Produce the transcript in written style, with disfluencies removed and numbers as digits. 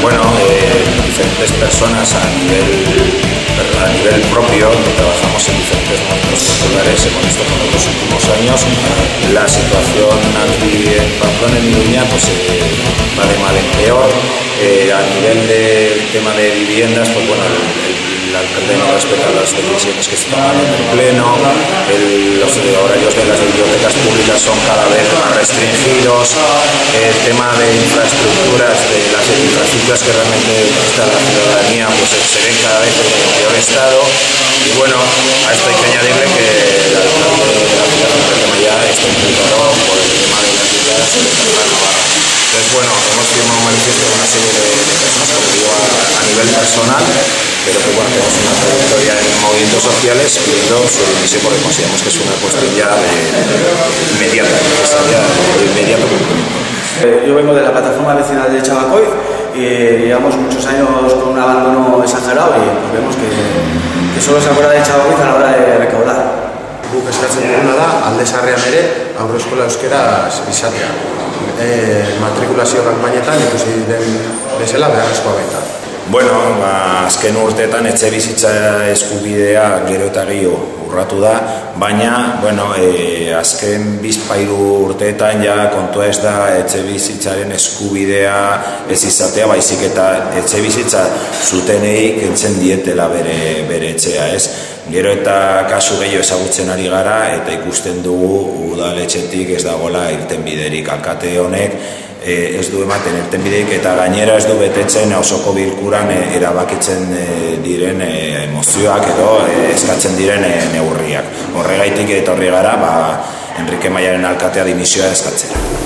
bueno, diferentes personas a nivel propio, trabajamos en diferentes movimientos populares, hemos visto que en los últimos años la situación aquí en Pamplona, en Iruña, pues va de mal en peor. A nivel del tema de viviendas, pues bueno, el alcalde no respeta las decisiones que se toman en el pleno, los horarios de las bibliotecas públicas son cada vez más restringidos, el tema de infraestructuras, de las infraestructuras que realmente necesita la ciudadanía, pues se ven cada vez en peor estado. Y bueno, a esto hay que añadirle que el alcalde de la ciudad de Mallá está implicado por el tema de las viviendas de la Navarra. Entonces, bueno, hemos firmado un manifiesto de una serie de personas, como digo, a nivel personal, pero que bueno, tenemos una trayectoria en movimientos sociales pidiendo su dimisión porque consideramos que es una cuestión ya inmediata, necesaria, de inmediato cumplimiento. Yo vengo de la plataforma vecinal de Chabacoy y llevamos muchos años con un abandono exagerado y pues vemos que solo se acuerda de Chabacoy a la hora de recaudar. Guk eskatzen duguna da, alde zaharrean ere, aurreskola euskaraz izatea. Matrikulazio kanpainetan ikusi den bezala beharrezkoa baita. Bueno, azken urteetan etxebizitza eskubidea gero eta gehiago urratu da, baina, bueno, azken bizpahiru urteetan ja kontua ez da etxebizitzaren eskubidea ez izatea, baizik eta etxebizitza zutenei kentzen dietela bere etxea, ez? Gero eta kasu gehiago ezagutzen ari gara eta ikusten dugu udaletxetik ez dagoela irtenbiderik. Alkate honek ez du ematen irtenbiderik eta gainera ez du betetzen osoko bilkuran erabakitzen diren emozioak edo eskatzen diren neurriak. Horregaitik etorri gara Enrique Mayaren alkatea dimisioa eskatzera.